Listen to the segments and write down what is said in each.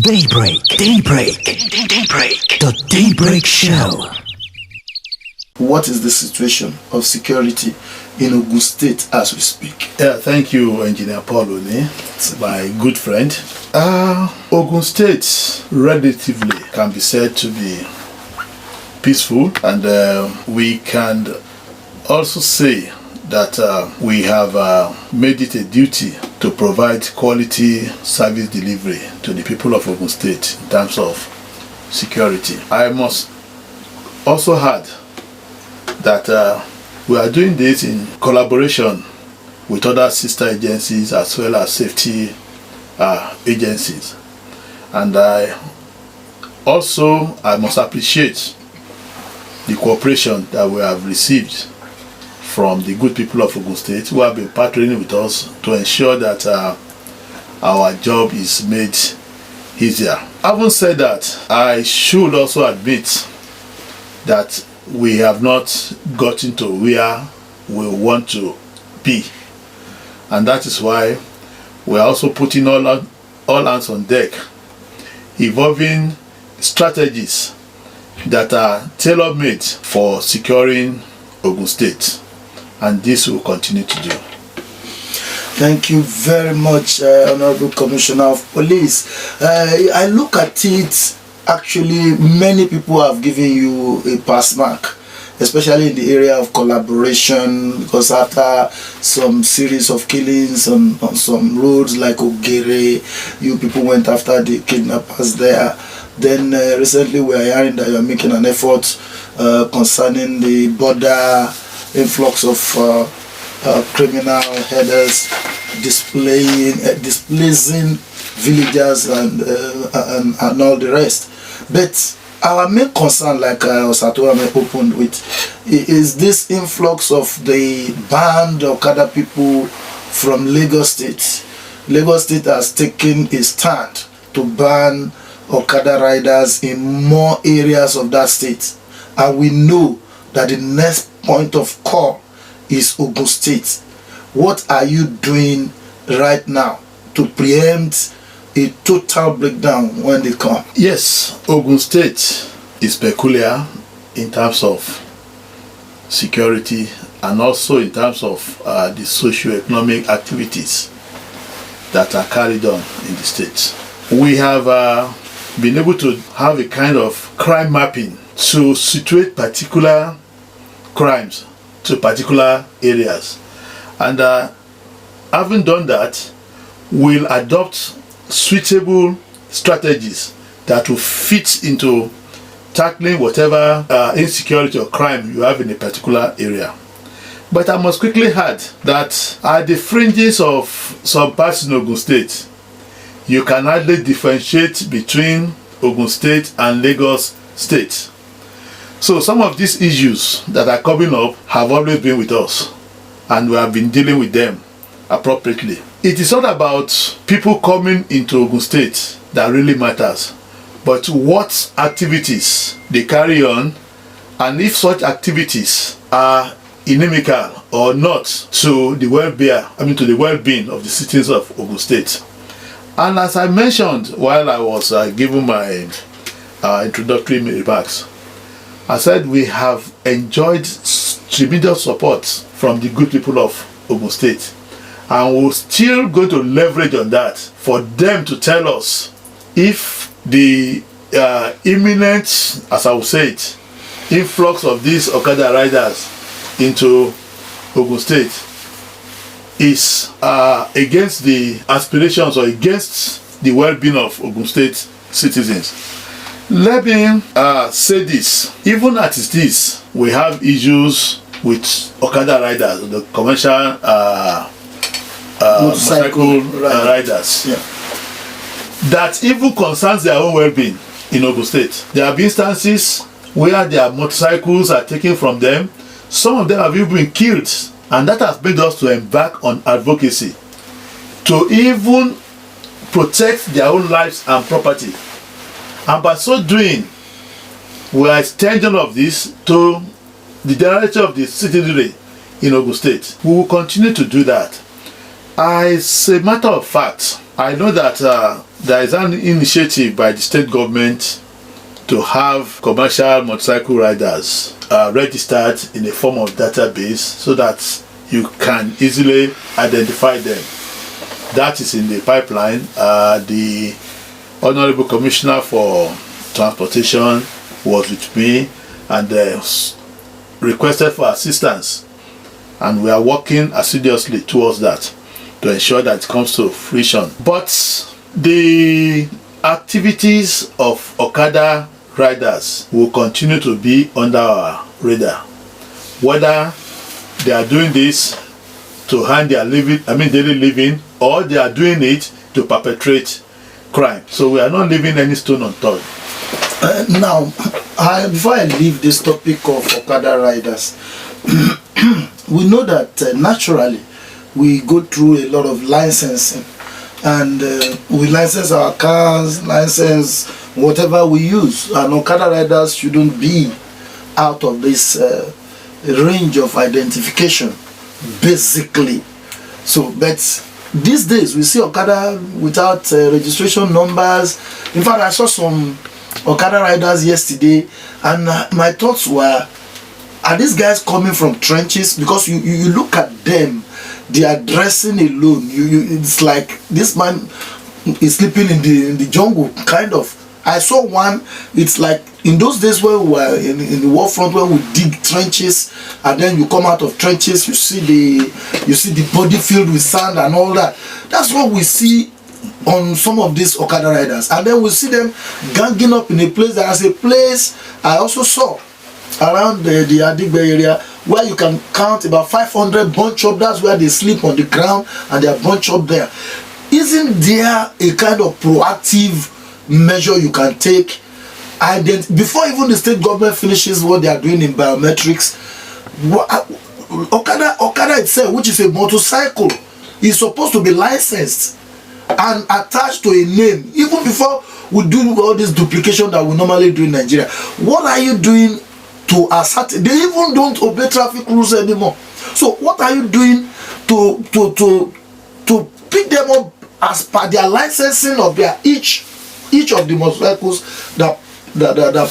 Daybreak, Daybreak, Daybreak, the Daybreak Show. What is the situation of security in Ogun State as we speak? Yeah, thank you, Engineer Paul Oni, my good friend. Ogun State relatively can be said to be peaceful, and we can also say that we have made it a duty to provide quality service delivery to the people of Ogun State in terms of security. I must also add that we are doing this in collaboration with other sister agencies as well as safety agencies. And I must appreciate the cooperation that we have received from the good people of Ogun State who have been partnering with us to ensure that our job is made easier. Having said that, I should also admit that we have not gotten to where we want to be, and that is why we are also putting all hands on deck, evolving strategies that are tailor-made for securing Ogun State, and this will continue to do. Thank you very much, Honorable Commissioner of Police. I look at it, actually many people have given you a pass mark, especially in the area of collaboration, because after some series of killings on some roads like Ogere, you people went after the kidnappers there. Then recently we are hearing that you are making an effort concerning the border influx of criminal headers displacing villagers and all the rest. But our main concern, like Osatoame opened with, is this influx of the band of Okada people from Lagos State. Lagos State has taken a stand to ban Okada riders in more areas of that state, and we know that the next point of call is Ogun State. What are you doing right now to preempt a total breakdown when they come? Yes, Ogun State is peculiar in terms of security and also in terms of the socio-economic activities that are carried on in the state. We have been able to have a kind of crime mapping to situate particular crimes to particular areas, and having done that, we'll adopt suitable strategies that will fit into tackling whatever insecurity or crime you have in a particular area. But I must quickly add that at the fringes of some parts in Ogun State, you can hardly differentiate between Ogun State and Lagos State. So some of these issues that are coming up have always been with us, and we have been dealing with them appropriately. It is not about people coming into Ogun State that really matters, but what activities they carry on, and if such activities are inimical or not to the well-being of the citizens of Ogun State. And as I mentioned while I was giving my introductory remarks, I said we have enjoyed tremendous support from the good people of Ogun State, and we're still going to leverage on that for them to tell us if the imminent, as I would say it, influx of these Okada riders into Ogun State is against the aspirations or against the well-being of Ogun State citizens. Let me say this. Even as it is, we have issues with Okada riders, the commercial motorcycle riders, that even concerns their own well-being in Ogun State. There have been instances where their motorcycles are taken from them. Some of them have even been killed, and that has made us to embark on advocacy to even protect their own lives and property. And by so doing, we are extending of this to the generality of the citizenry in Ogun State. We will continue to do that. As a matter of fact, I know that there is an initiative by the state government to have commercial motorcycle riders registered in a form of database so that you can easily identify them. That is in the pipeline. The Honorable Commissioner for Transportation was with me and requested for assistance, and we are working assiduously towards that to ensure that it comes to fruition. But the activities of Okada riders will continue to be under our radar, whether they are doing this to earn their daily living, or they are doing it to perpetrate crime. So we are not leaving any stone unturned. Now, before I leave this topic of Okada riders, we know that naturally we go through a lot of licensing, and we license our cars, license whatever we use, and Okada riders shouldn't be out of this range of identification, basically. So, but these days we see Okada without registration numbers. In fact, I saw some Okada riders yesterday, and my thoughts were, are these guys coming from trenches? Because you look at them, they are dressing alone. It's like this man is sleeping in the jungle, kind of. I saw one. It's like in those days when we were in the war front, when we dig trenches, and then you come out of trenches, you see the body filled with sand and all that. That's what we see on some of these Okada riders, and then we see them ganging up in a place. There is a place I also saw around the Adigbe area where you can count about 500 bunch up. That's where they sleep on the ground and they are bunch up there. Isn't there a kind of proactive measure you can take before even the state government finishes what they are doing in biometrics? Okada itself, which is a motorcycle, is supposed to be licensed and attached to a name even before we do all this duplication that we normally do in Nigeria. What are you doing to ascertain? They even don't obey traffic rules anymore. So what are you doing to pick them up as per their licensing of their each of the motorcycles that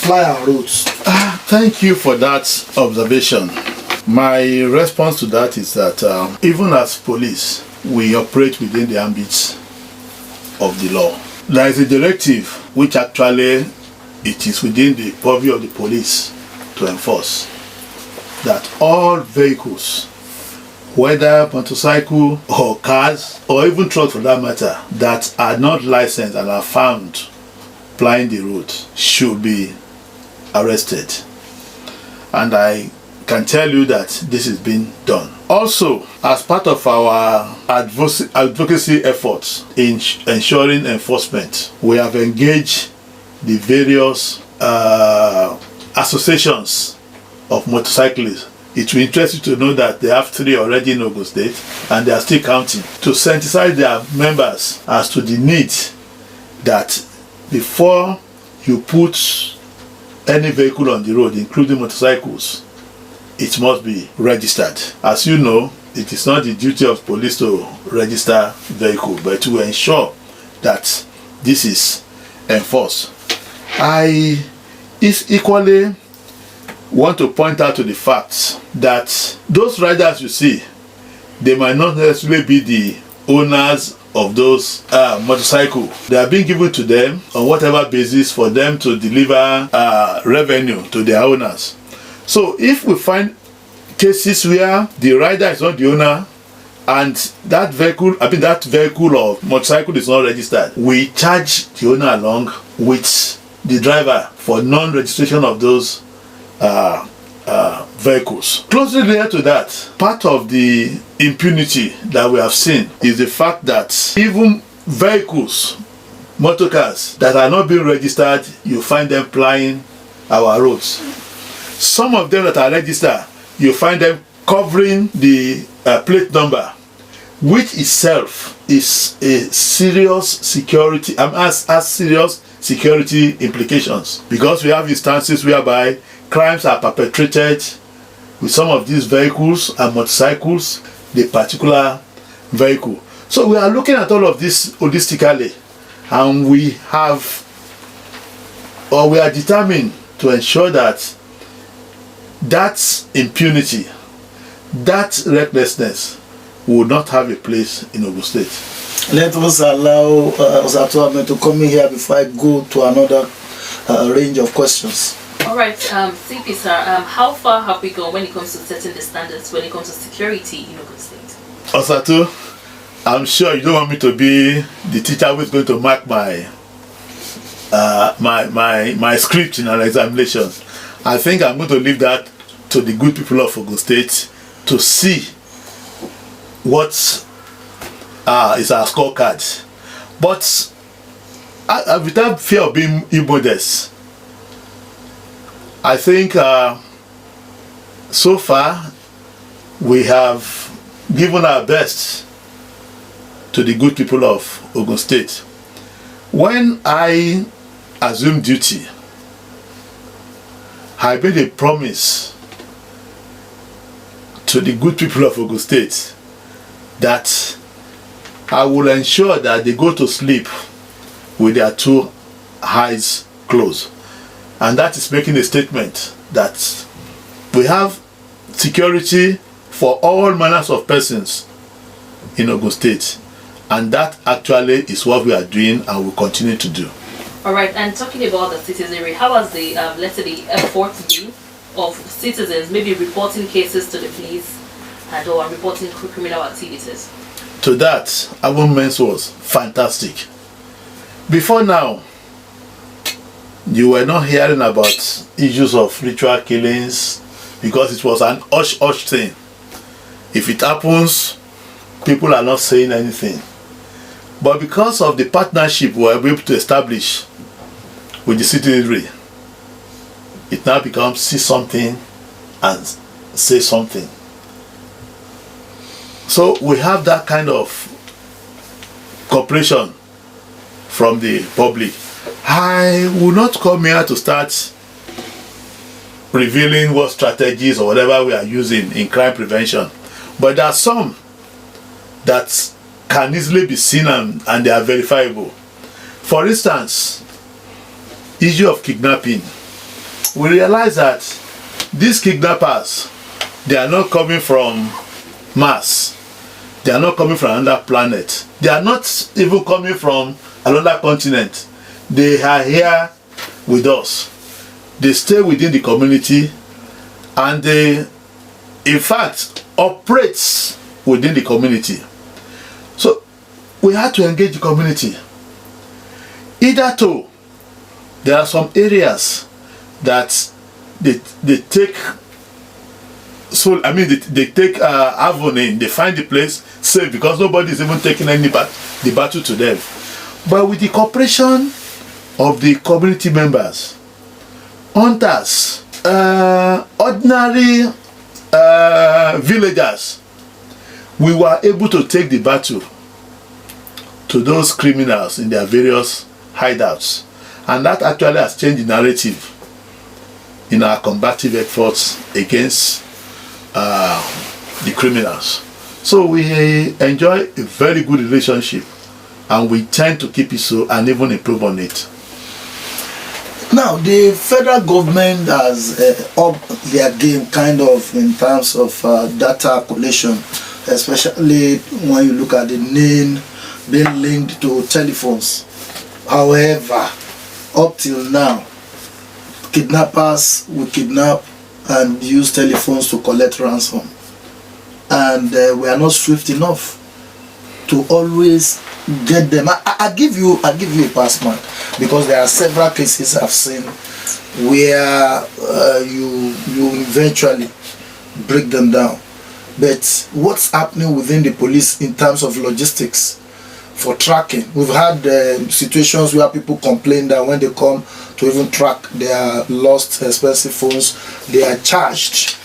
ply our roads? Thank you for that observation. My response to that is that even as police, we operate within the ambits of the law. There is a directive which actually it is within the purview of the police to enforce, that all vehicles, whether motorcycle or cars or even trucks for that matter, that are not licensed and are found plying the road should be arrested. And I can tell you that this is being done. Also, as part of our advocacy efforts in ensuring enforcement, we have engaged the various associations of motorcyclists. It will interest you to know that they have 3 already in Ogun State, and they are still counting, to sensitize their members as to the need that before you put any vehicle on the road, including motorcycles, it must be registered. As you know, it is not the duty of police to register vehicle, but to ensure that this is enforced. I equally want to point out to the fact that those riders you see, they might not necessarily be the owners of those motorcycles. They are being given to them on whatever basis for them to deliver revenue to their owners. So if we find cases where the rider is not the owner and that vehicle or motorcycle is not registered, we charge the owner along with the driver for non-registration of those vehicles. Closely related to that, part of the impunity that we have seen is the fact that even vehicles, motorcars that are not being registered, you find them plying our roads. Some of them that are registered, you find them covering the plate number, which itself is a serious security, has serious security implications, because we have instances whereby crimes are perpetrated with some of these vehicles and motorcycles, the particular vehicle. So we are looking at all of this holistically, and we are determined to ensure that that impunity, that recklessness will not have a place in Ogun State. Let us allow Osatu Ahmed to come in here before I go to another range of questions. All right, CP sir, how far have we gone when it comes to setting the standards when it comes to security in Ogun State? Osatu, I'm sure you don't want me to be the teacher who is going to mark my my script in an examination. I think I'm going to leave that to the good people of Ogun State to see what is our scorecard. But without fear of being immodest, I think so far we have given our best to the good people of Ogun State. When I assumed duty, I made a promise to the good people of Ogun State that I will ensure that they go to sleep with their two eyes closed. And that is making a statement that we have security for all manners of persons in Ogun State. And that actually is what we are doing and will continue to do. All right, and talking about the citizenry, how has the, let's say, the effort been of citizens maybe reporting cases to the police and or reporting criminal activities? To that, our men's was fantastic. Before now, you were not hearing about issues of ritual killings because it was an hush-hush thing. If it happens, people are not saying anything. But because of the partnership we were able to establish with the citizenry, it now becomes see something and say something. So we have that kind of cooperation from the public. I will not come here to start revealing what strategies or whatever we are using in crime prevention, but there are some that can easily be seen and they are verifiable. For instance, issue of kidnapping. We realize that these kidnappers, they are not coming from Mars. They are not coming from another planet. They are not even coming from another continent. They are here with us. They stay within the community and they, in fact, operates within the community. So we had to engage the community. Either to, there are some areas that they take, so I mean they take avenue, they find the place safe because nobody is even taking any the battle to them. But with the cooperation of the community members, hunters, ordinary villagers, we were able to take the battle to those criminals in their various hideouts. And that actually has changed the narrative in our combative efforts against the criminals. So we enjoy a very good relationship and we tend to keep it so and even improve on it. Now, the federal government has upped their game kind of in terms of data collection, especially when you look at the name being linked to telephones. However, up till now, kidnappers will kidnap and use telephones to collect ransom. And we are not swift enough to always get them. I give you a pass mark because there are several cases I've seen where you eventually break them down. But what's happening within the police in terms of logistics for tracking? We've had situations where people complain that when they come to even track their lost expensive phones, they are charged.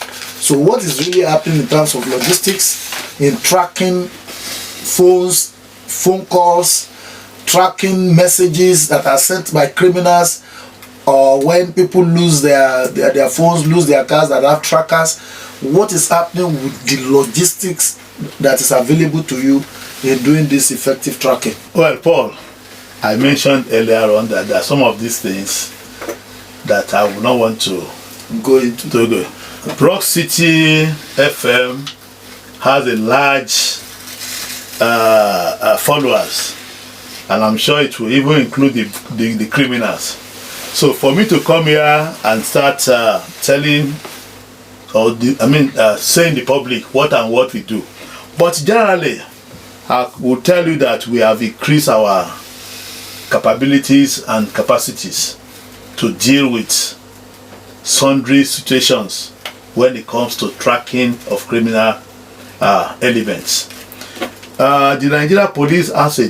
So what is really happening in terms of logistics in tracking phones, phone calls, tracking messages that are sent by criminals, or when people lose their phones, lose their cars that have trackers? What is happening with the logistics that is available to you in doing this effective tracking? Well, Paul, I mentioned earlier on that there are some of these things that I would not want to Go into go. Rock City FM has a large followers, and I'm sure it will even include the criminals. So for me to come here and start telling saying the public what and what we do, but generally I will tell you that we have increased our capabilities and capacities to deal with sundry situations when it comes to tracking of criminal elements. The Nigeria Police has a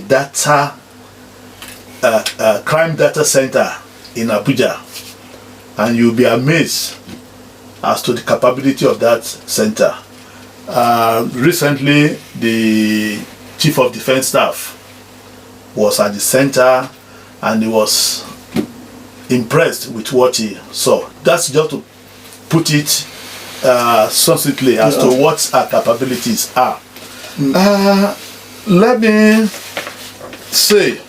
crime data center in Abuja, and you'll be amazed as to the capability of that center. Recently, the Chief of Defense Staff was at the center, and he was impressed with what he saw. That's just to put it succinctly as to what our capabilities are. Let me say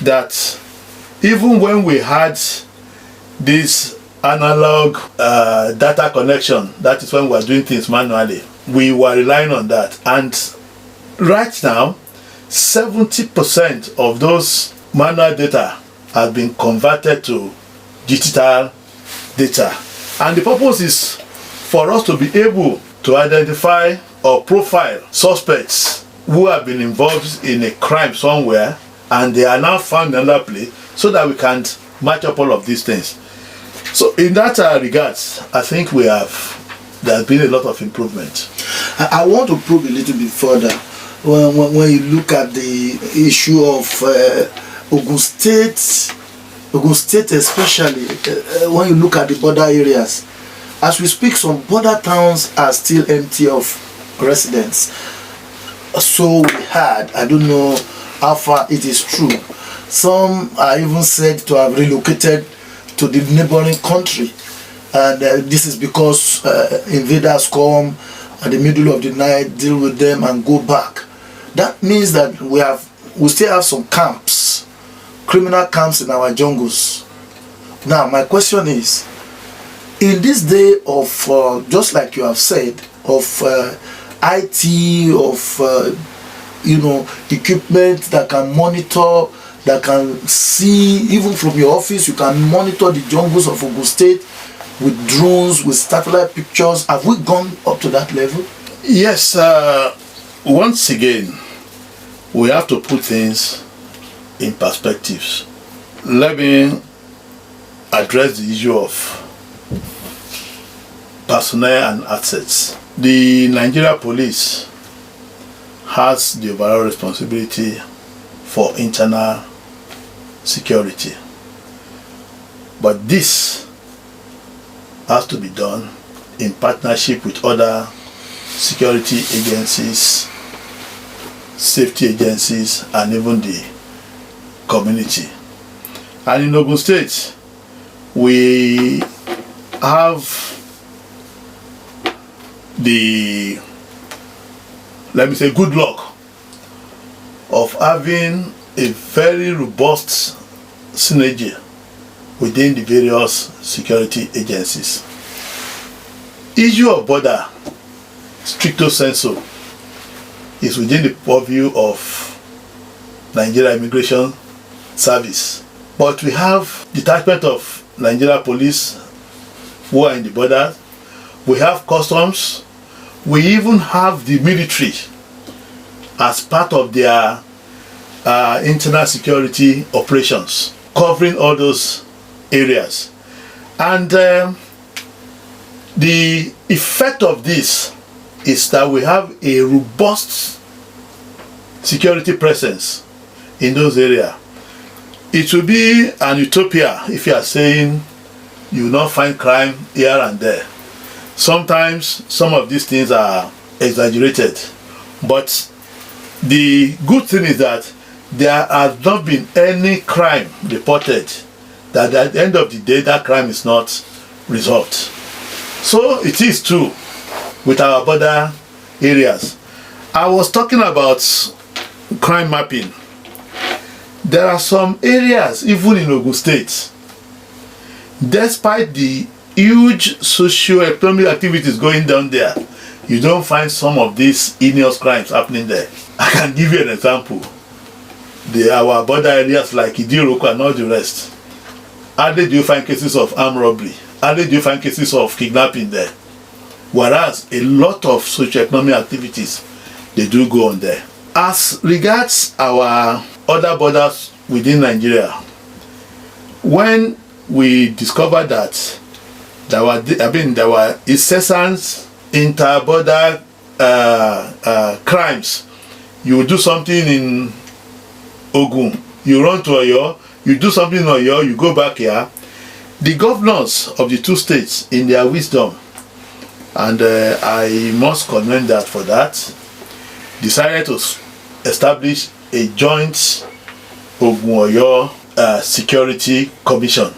that even when we had this analog data connection, that is when we were doing things manually, we were relying on that. And right now, 70% of those manual data has been converted to digital data. And the purpose is for us to be able to identify or profile suspects who have been involved in a crime somewhere, and they are now found in another place, so that we can match up all of these things. So in that regards, I think there's been a lot of improvement. I want to probe a little bit further when you look at the issue of Ogun State especially, when you look at the border areas. As we speak, some border towns are still empty of residents. So we had, I don't know how far it is true, some are even said to have relocated to the neighboring country, and this is because invaders come at the middle of the night, deal with them and go back. That means that we still have some camps, criminal camps in our jungles. Now my question is, in this day of just like you have said, of IT, of equipment that can monitor, that can see, even from your office you can monitor the jungles of Ogun State with drones, with satellite pictures. Have we gone up to that level? Yes, once again we have to put things in perspectives. Let me address the issue of personnel and assets. The Nigeria Police has the overall responsibility for internal security, but this has to be done in partnership with other security agencies, safety agencies, and even the community. And in Ogun State, we have the, let me say, good luck of having a very robust synergy within the various security agencies. Issue of border, stricto sensu, is within the purview of Nigeria Immigration Service, but we have detachment of Nigeria Police who are in the border. We have customs. We even have the military as part of their internal security operations, covering all those areas. And the effect of this is that we have a robust security presence in those areas. It will be an utopia if you are saying you will not find crime here and there. Sometimes some of these things are exaggerated, but the good thing is that there has not been any crime reported that at the end of the day that crime is not resolved. So it is true with our border areas. I was talking about crime mapping, there are some areas, even in Ogun State, despite the huge socio-economic activities going down there, you don't find some of these heinous crimes happening there. I can give you an example. Our border areas like Idiroko and all the rest. Hardly do you find cases of armed robbery. Hardly do you find cases of kidnapping there. Whereas a lot of socio-economic activities, they do go on there. As regards our other borders within Nigeria, when we discovered that there were incessant inter-border crimes, you do something in Ogun, you run to Oyo, you do something in Oyo, you go back here. The governors of the two states, in their wisdom, and I must commend that for that, decided to establish a joint Ogun-Oyo Security Commission.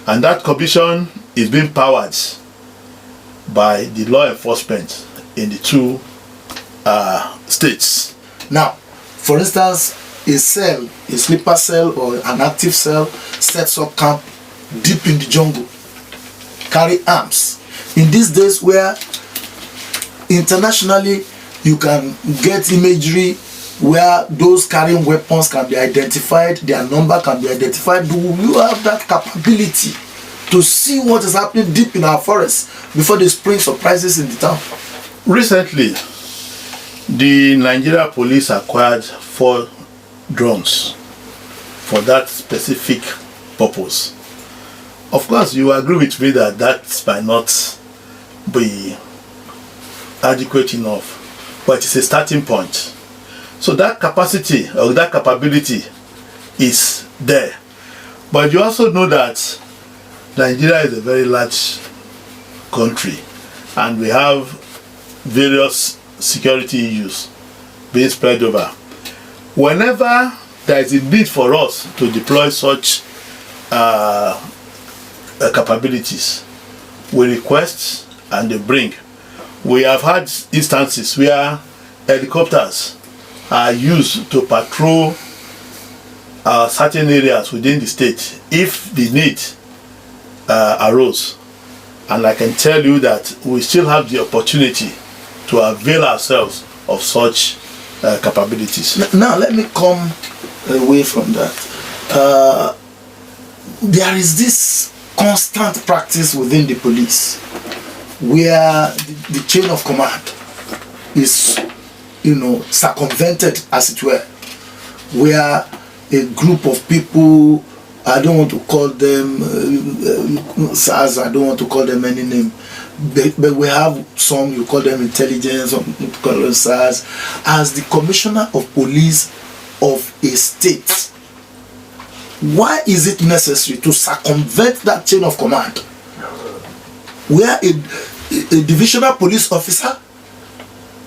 And that commission is being powered by the law enforcement in the two states. Now, for instance, a cell, a sleeper cell or an active cell sets up camp deep in the jungle, carry arms. In these days where internationally you can get imagery where those carrying weapons can be identified, their number can be identified, do you have that capability to see what is happening deep in our forests before the spring surprises in the town? Recently, the Nigeria police acquired 4 drones for that specific purpose. Of course, you agree with me that that might not be adequate enough, but it's a starting point. So that capacity or that capability is there. But you also know that Nigeria is a very large country and we have various security issues being spread over. Whenever there is a need for us to deploy such capabilities, we request and they bring. We have had instances where helicopters are used to patrol certain areas within the state if the need arose. And I can tell you that we still have the opportunity to avail ourselves of such capabilities. Now let me come away from that. There is this constant practice within the police where the chain of command is, circumvented, as it were, where a group of people, I don't want to call them SARS, I don't want to call them any name, but we have some, you call them intelligence, some you call them SARS, as the commissioner of police of a state. Why is it necessary to circumvent that chain of command where a divisional police officer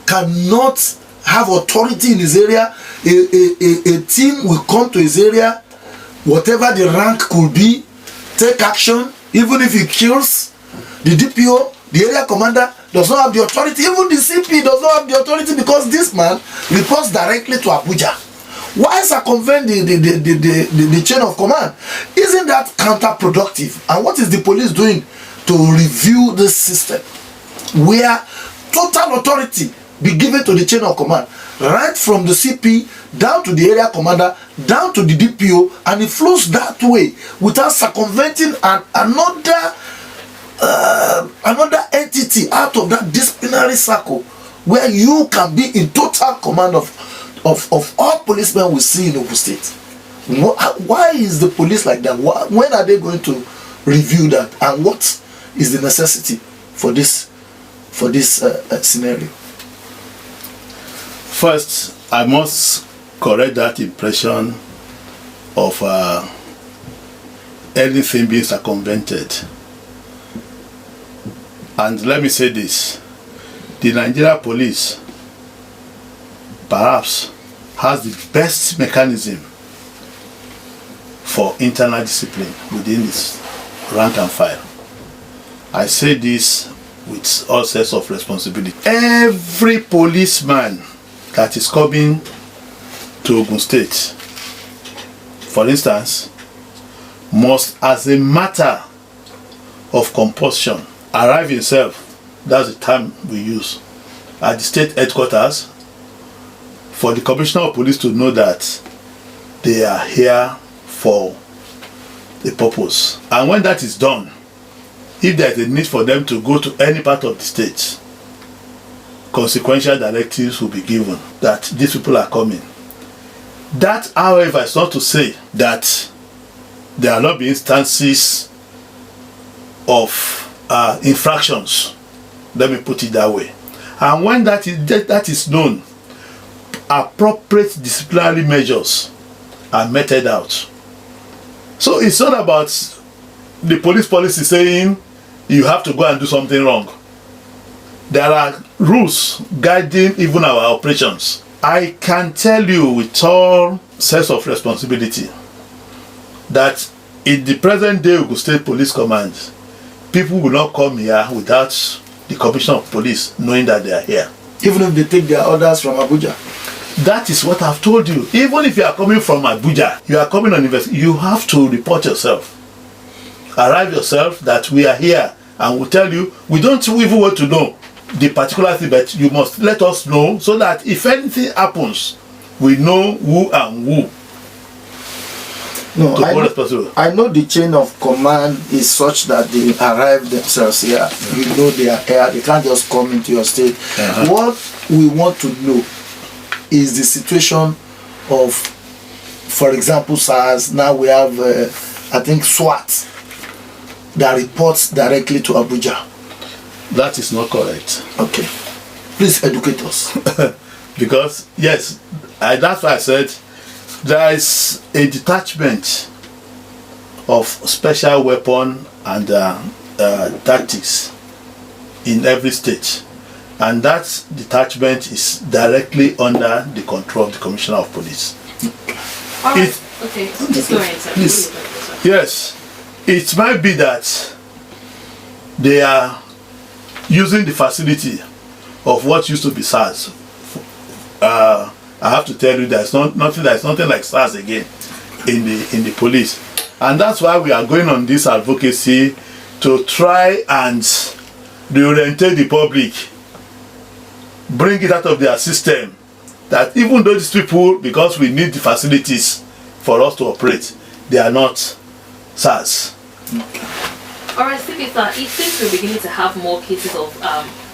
cannot have authority in his area? A team will come to his area, whatever the rank could be, take action, even if he kills. The DPO, the area commander, does not have the authority. Even the CP does not have the authority because this man reports directly to Abuja. Why circumvent the chain of command? Isn't that counterproductive? And what is the police doing to review this system where total authority be given to the chain of command, right from the CP down to the area commander, down to the DPO, and it flows that way without circumventing another entity out of that disciplinary circle where you can be in total command of all policemen we see in Ogun State? Why is the police like that? When are they going to review that? And what is the necessity for this scenario? First, I must correct that impression of anything being circumvented. And let me say this: the Nigeria police perhaps has the best mechanism for internal discipline within its rank and file. I say this with all sense of responsibility. Every policeman that is coming to Ogun State, for instance, must, as a matter of compulsion, arrive himself, that's the term we use, at the state headquarters for the Commissioner of Police to know that they are here for a purpose. And when that is done, if there is a need for them to go to any part of the state, consequential directives will be given that these people are coming. That, however, is not to say that there are not be instances of infractions. Let me put it that way. And when that is known, appropriate disciplinary measures are meted out. So it's not about the police policy saying you have to go and do something wrong. There are rules guiding even our operations. I can tell you with all sense of responsibility that in the present day Ogun State Police Command, people will not come here without the Commissioner of Police knowing that they are here. Even if they take their orders from Abuja. That is what I've told you. Even if you are coming from Abuja, you are coming on investigation, you have to report yourself. Arrive yourself that we are here, and we'll tell you, we don't even want to know the particular thing, but you must let us know so that if anything happens, we know who and who. No, I know the chain of command is such that they arrive themselves here. You know they are here. They can't just come into your state. What we want to know is the situation of, for example, SARS. Now we have, I think, SWAT that reports directly to Abuja. That is not correct. Okay. Please educate us. Because, yes, that's why I said there is a detachment of special weapon and tactics in every state. And that detachment is directly under the control of the Commissioner of Police. All right. Okay, just go ahead, sir. Please. Yes, it might be that they are using the facility of what used to be SARS. I have to tell you, there's nothing like SARS again in the police, and that's why we are going on this advocacy to try and reorientate the public, bring it out of their system, that even though these people, because we need the facilities for us to operate, they are not SARS. Alright, Stevie, sir, it seems we're beginning to have more cases of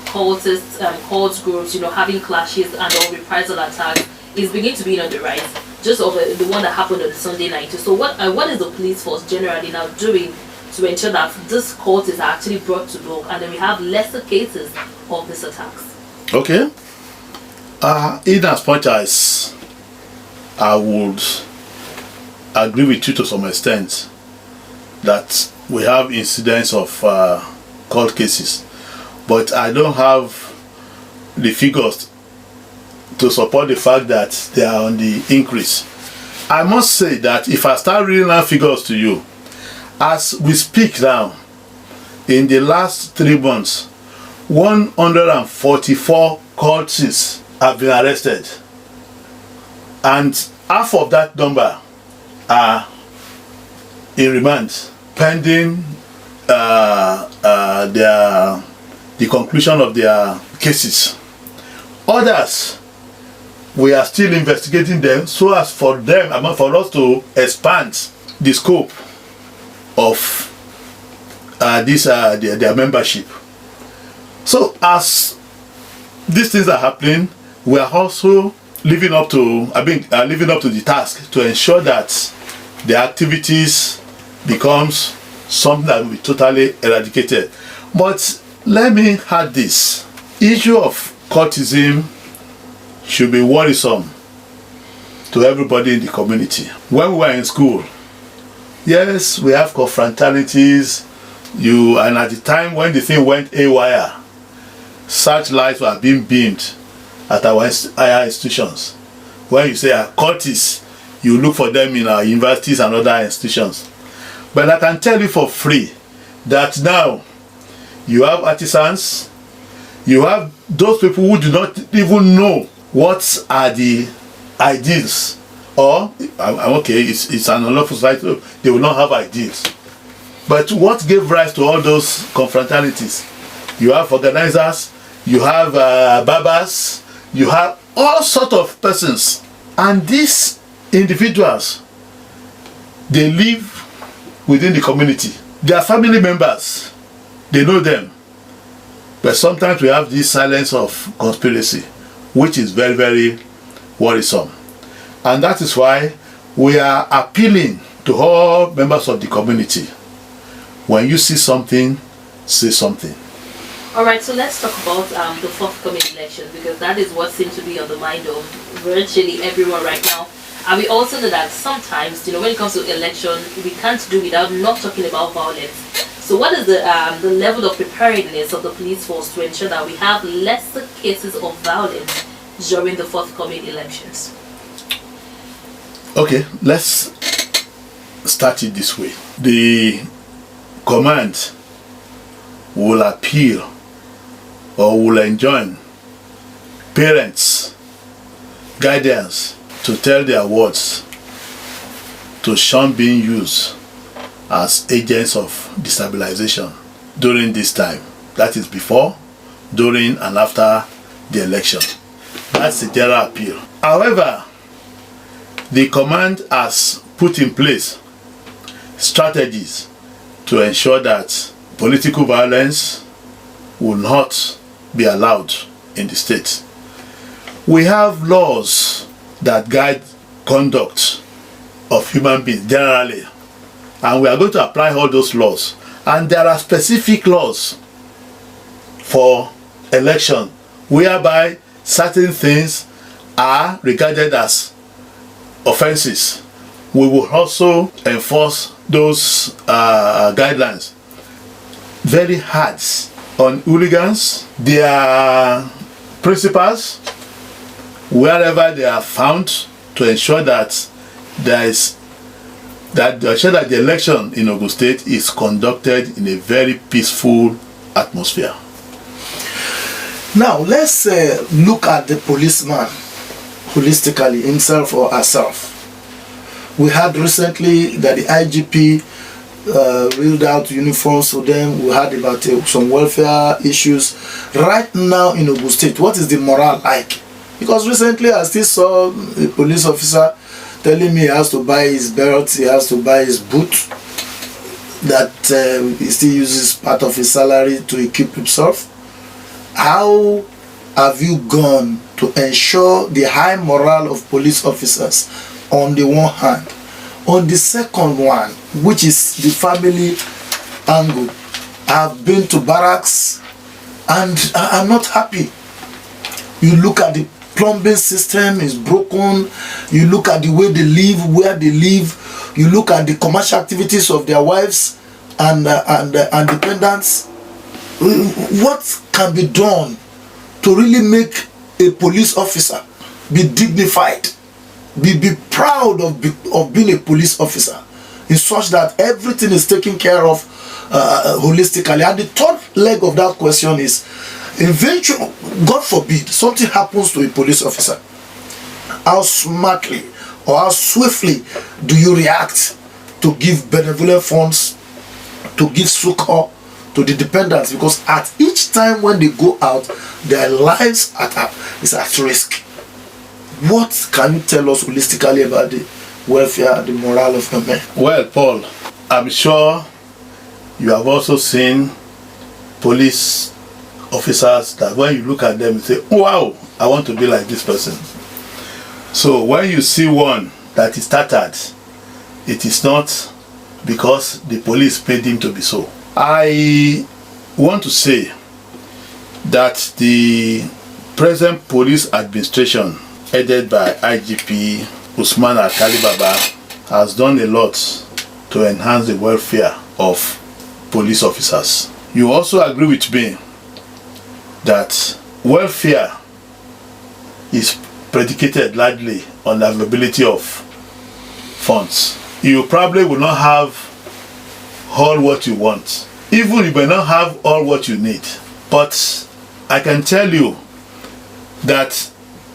cultists, cult groups, having clashes and all reprisal attacks is beginning to be on the rise. Just over the one that happened on the Sunday night. So what is the police force generally now doing to ensure that these cultists are actually brought to book and then we have lesser cases of these attacks? Okay. In as much as I would agree with you to some extent that we have incidents of court cases, but I don't have the figures to support the fact that they are on the increase. I must say that if I start reading out figures to you, as we speak now, in the last 3 months, 144 cultists have been arrested, and half of that number are in remand pending the conclusion of their cases. Others, we are still investigating them so as for us to expand the scope of their membership. So as these things are happening, we are also living up to the task to ensure that the activities becomes something that will be totally eradicated. But let me add this: issue of cultism should be worrisome to everybody in the community. When we were in school, yes, we have confraternities, and at the time when the thing went haywire, searchlights were being beamed at our higher institutions. When you say cultists, you look for them in our universities and other institutions. But I can tell you for free that now you have artisans, you have those people who do not even know what are the ideals Or, I'm okay, it's an unlawful society, they will not have ideals. But what gave rise to all those confraternities? You have organizers, you have barbers, you have all sorts of persons. And these individuals, they live within the community. They are family members. They know them. But sometimes we have this silence of conspiracy, which is very, very worrisome. And that is why we are appealing to all members of the community. When you see something, say something. All right, so let's talk about the forthcoming elections, because that is what seems to be on the mind of virtually everyone right now. And we also know that sometimes, when it comes to election, we can't do without not talking about violence. So what is the level of preparedness of the police force to ensure that we have lesser cases of violence during the forthcoming elections? Okay, let's start it this way. The command will appeal or will enjoin parents, guardians to tell their wards to shun being used as agents of destabilization during this time. That is before, during and after the election. That's the general appeal. However, the command has put in place strategies to ensure that political violence will not be allowed in the state. We have laws that guide conduct of human beings generally, and we are going to apply all those laws. And there are specific laws for election whereby certain things are regarded as offenses. We will also enforce those guidelines very hard on hooligans, their principals, wherever they are found, to ensure that the election in Ogun State is conducted in a very peaceful atmosphere. Now let's look at the policeman holistically, himself or herself. We had recently that the IGP reeled out uniforms for them. We heard about some welfare issues. Right now in Ogun State, what is the morale like? Because recently I still saw a police officer telling me he has to buy his belt, he has to buy his boot, that he still uses part of his salary to equip himself. How have you gone to ensure the high morale of police officers on the one hand? On the second one, which is the family angle, I've been to barracks and I'm not happy. You look at the plumbing system is broken, you look at the way they live, where they live, you look at the commercial activities of their wives and dependents. What can be done to really make a police officer be dignified, be proud of being a police officer, in such that everything is taken care of holistically? And the third leg of that question is, eventually, God forbid, something happens to a police officer. How smartly or how swiftly do you react to give benevolent funds, to give succor to the dependents? Because at each time when they go out, their lives is at risk. What can you tell us holistically about the welfare and the morale of your men? Well, Paul, I'm sure you have also seen police officers that when you look at them, you say, wow, I want to be like this person. So when you see one that is tattered, it is not because the police paid him to be so. I want to say that the present police administration, headed by IGP Usman Alkali Baba, has done a lot to enhance the welfare of police officers. You also agree with me that welfare is predicated largely on the availability of funds. You probably will not have all what you want. Even you may not have all what you need. But I can tell you that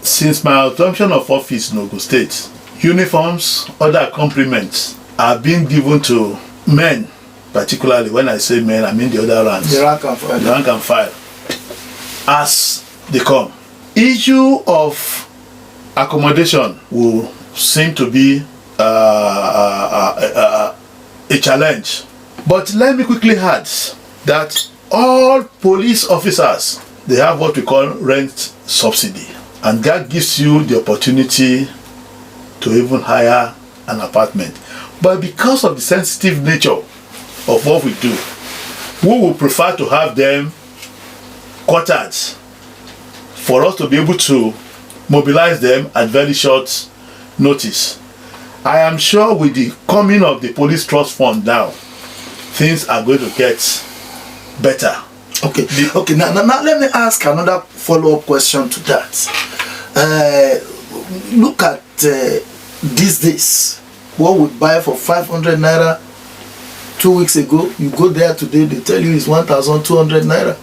since my assumption of office in Ogun State, uniforms, other accompaniments are being given to men, particularly. When I say men, I mean the other ranks. The rank and file. The rank and file. As they come. Issue of accommodation will seem to be a challenge. But let me quickly add that all police officers, they have what we call rent subsidy. And that gives you the opportunity to even hire an apartment. But because of the sensitive nature of what we do, we will prefer to have them quartered for us to be able to mobilize them at very short notice. I am sure with the coming of the police trust fund now, things are going to get better. Okay. Now let me ask another follow-up question to that. Look at these days. What we buy for 500 naira 2 weeks ago, you go there today, they tell you it's 1,200 naira.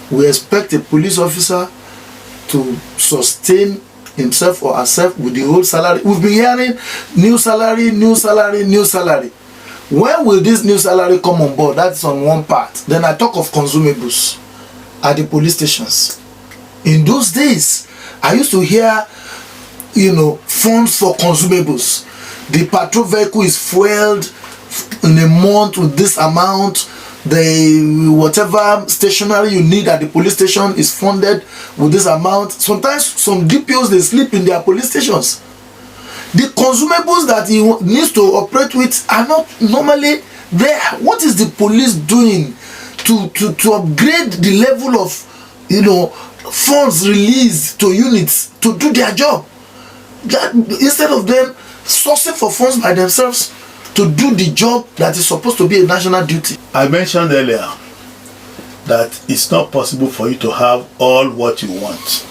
We expect a police officer to sustain himself or herself with the whole salary. We've been hearing new salary, new salary, new salary. When will this new salary come on board? That's on one part. Then I talk of consumables at the police stations. In those days, I used to hear, funds for consumables. The patrol vehicle is fueled in a month with this amount. The whatever stationery you need at the police station is funded with this amount. Sometimes some DPOs, they sleep in their police stations. The consumables that he needs to operate with are not normally there. What is the police doing to upgrade the level of funds released to units to do their job? That, instead of them sourcing for funds by themselves to do the job that is supposed to be a national duty. I mentioned earlier that it's not possible for you to have all what you want.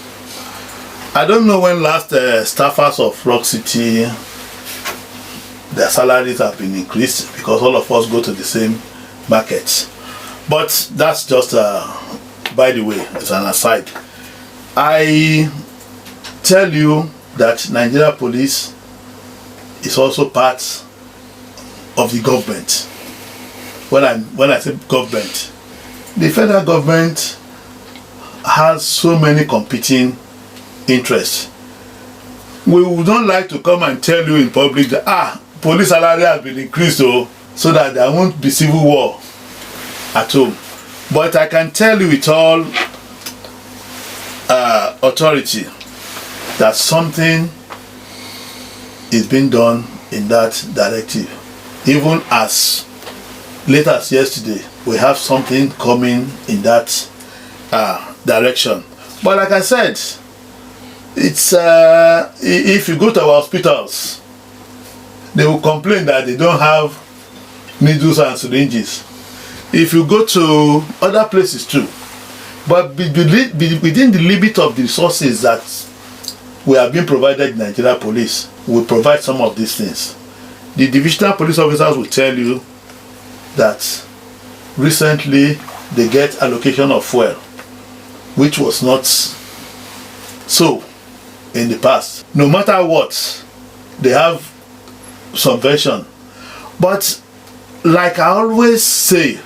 I don't know when last staffers of Rock City, their salaries have been increased because all of us go to the same markets. But that's just by the way, it's an aside. I tell you that Nigeria Police is also part of the government. When I say government, the federal government has so many competing interests. We would not like to come and tell you in public that police salary has been increased so that there won't be civil war at home. But I can tell you with all authority that something is being done in that directive. Even as late as yesterday, we have something coming in that direction. But like I said, it's if you go to our hospitals, they will complain that they don't have needles and syringes. If you go to other places too, but within the limit of the resources that we have been provided in Nigeria Police, we provide some of these things. The divisional police officers will tell you that recently they get allocation of fuel, which was not so in the past. No matter what, they have subvention. But like I always say,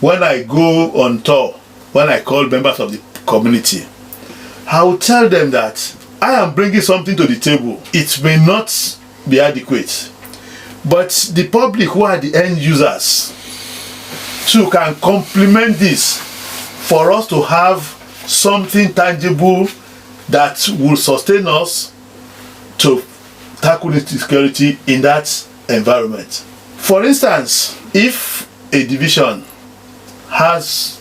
when I go on tour, when I call members of the community, I will tell them that I am bringing something to the table. It may not be adequate, but the public who are the end users too can complement this for us to have something tangible that will sustain us to tackle insecurity in that environment. For instance, if a division has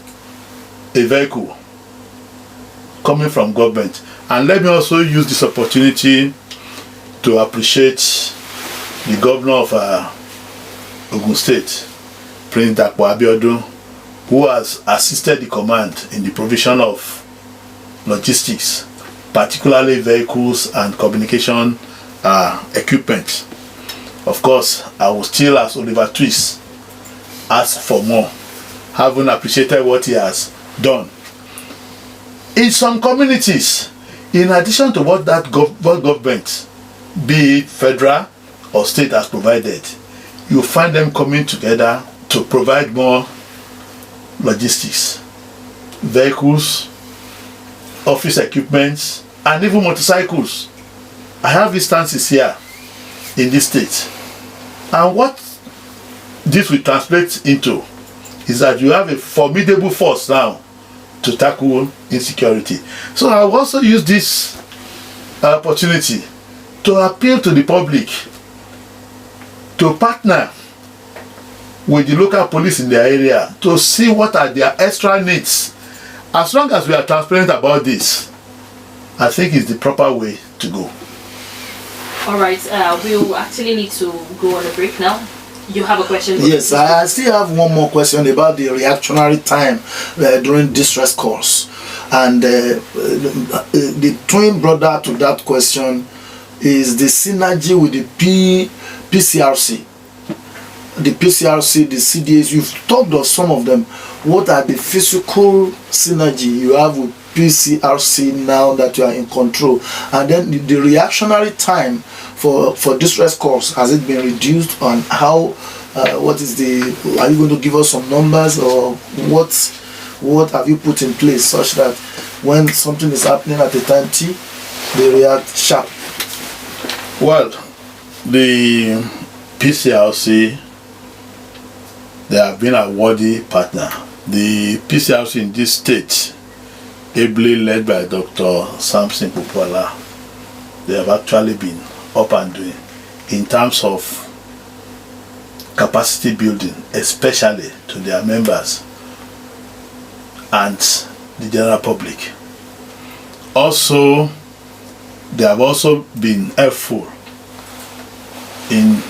a vehicle coming from government, and let me also use this opportunity to appreciate the governor of Ogun State, Prince Dapo Abiodun, who has assisted the command in the provision of logistics, particularly vehicles and communication equipment. Of course, I will still, as Oliver Twist, ask for more, having appreciated what he has done. In some communities, in addition to what that government be it federal or state as provided, you find them coming together to provide more logistics, vehicles, office equipments, and even motorcycles. I have instances here in this state. And what this will translate into is that you have a formidable force now to tackle insecurity. So I will also use this opportunity to appeal to the public to partner with the local police in their area to see what are their extra needs. As long as we are transparent about this, I think it's the proper way to go. All right, we'll actually need to go on a break now. You have a question? Yes, I still have one more question about the reactionary time during distress calls. And the twin brother to that question is the synergy with the PCRC. The PCRC, the CDAs, you've talked of some of them. What are the physical synergy you have with PCRC now that you are in control? And then the reactionary time for distress calls, has it been reduced? On how, what is the, are you going to give us some numbers, or what have you put in place such that when something is happening at a time T, they react sharp? Well, the PCRC, they have been a worthy partner. The PCRC in this state, ably led by Dr. Samson Popola, they have actually been up and doing in terms of capacity building, especially to their members and the general public. Also, they have also been helpful in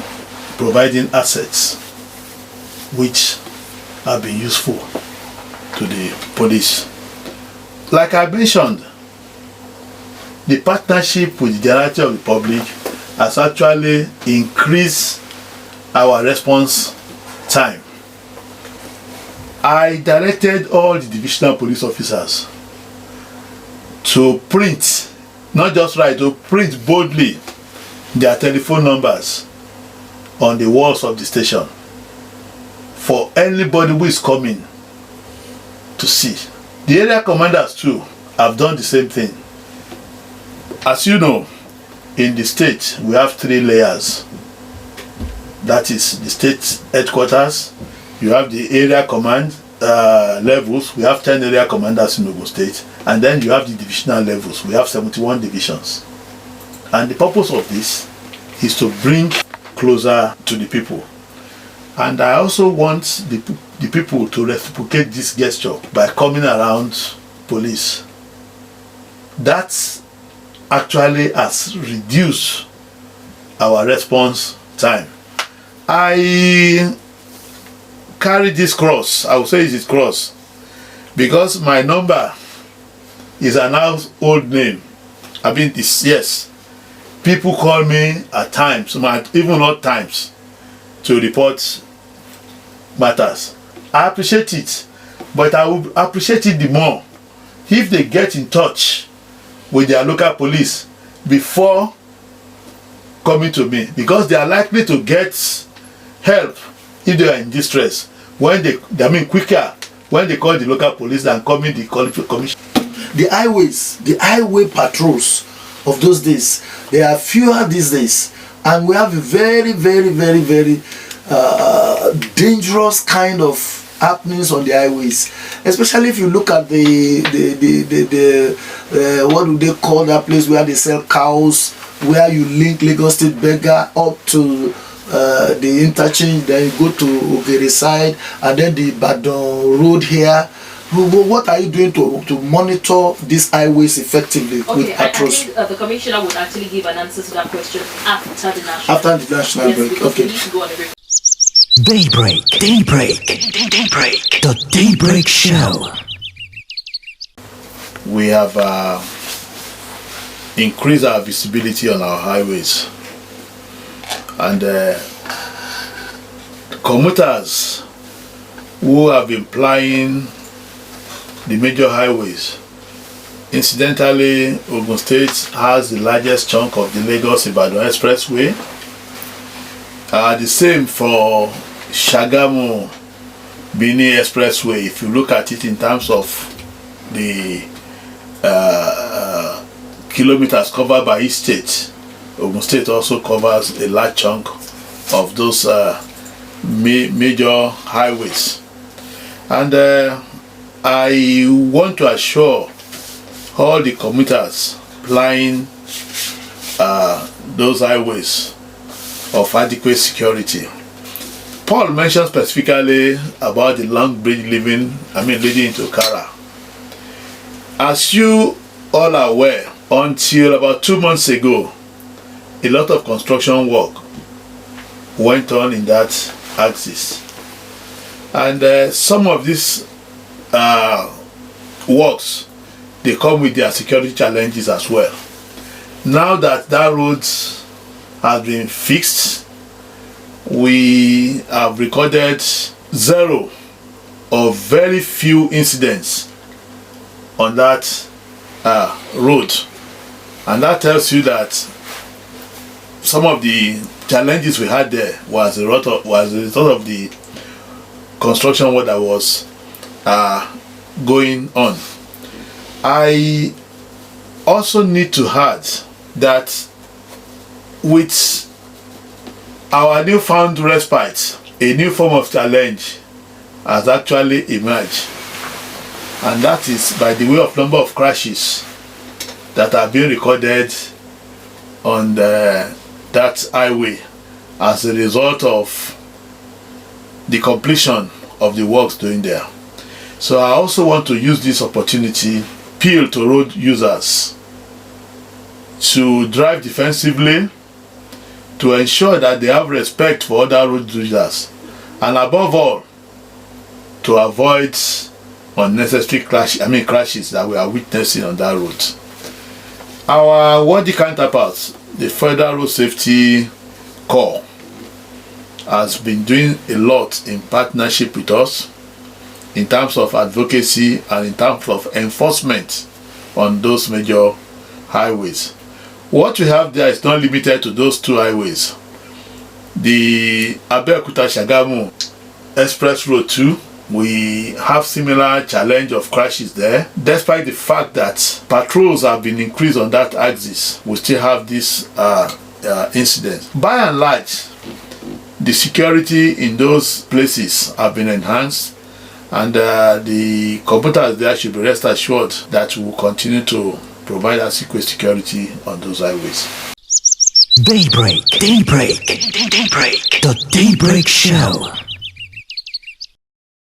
providing assets which have been useful to the police. Like I mentioned, the partnership with the generality of the public has actually increased our response time. I directed all the divisional police officers to print, not just write, to print boldly their telephone numbers on the walls of the station for anybody who is coming to see. The area commanders too have done the same thing. As you know, in the state we have 3 layers. That is the state headquarters, you have the area command levels, we have 10 area commanders in Ogun State, and then you have the divisional levels, we have 71 divisions. And the purpose of this is to bring closer to the people. And I also want the people to reciprocate this gesture by coming around police. That actually has reduced our response time. I carry this cross, I will say it is cross, because my number is an household name. I mean, it's, yes, people call me at times, even odd times, to report matters. I appreciate it, but I would appreciate it the more if they get in touch with their local police before coming to me, because they are likely to get help if they are in distress when they quicker when they call the local police than coming the commission. The highways, the highway patrols of those days, they are fewer these days, and we have a very, very, very, very dangerous kind of happenings on the highways, especially if you look at the what do they call that place where they sell cows, where you link Lagos State Beggar up to the interchange, then you go to Ogere side, and then the Badon road here. What are you doing to monitor these highways effectively with patrols? I think the commissioner would actually give an answer to that question after the national break. Because Okay. we need to go on a break. Daybreak. The Daybreak Show. We have increased our visibility on our highways, and commuters who have been plying the major highways Incidentally, Ogun State has the largest chunk of the Lagos-Ibadan Expressway. The same for Shagamu Bini Expressway. If you look at it in terms of the kilometers covered by each state, Ogun State also covers a large chunk of those major highways. And I want to assure all the commuters plying those highways of adequate security. Paul mentioned specifically about the long bridge leading into Kara. As you all are aware, until about 2 months ago, a lot of construction work went on in that axis. And some of these works, they come with their security challenges as well. Now that road has been fixed, we have recorded 0 or very few incidents on that road, and that tells you that some of the challenges we had there was a result of the construction work that was going on. I also need to add that with our newfound respite, a new form of challenge has actually emerged, and that is by the way of number of crashes that are being recorded on that highway as a result of the completion of the works doing there. So I also want to use this opportunity appeal to road users to drive defensively, to ensure that they have respect for other road users, and above all, to avoid unnecessary crashes that we are witnessing on that road. Our worthy counterparts, the Federal Road Safety Corps, has been doing a lot in partnership with us in terms of advocacy and in terms of enforcement on those major highways. What we have there is not limited to those 2 highways. The Abeokuta-Shagamu Express Road 2, we have similar challenge of crashes there. Despite the fact that patrols have been increased on that axis, we still have this incident. By and large, the security in those places have been enhanced, and the commuters there should be rest assured that we will continue to provide adequate security on those highways. Daybreak. The Daybreak Show.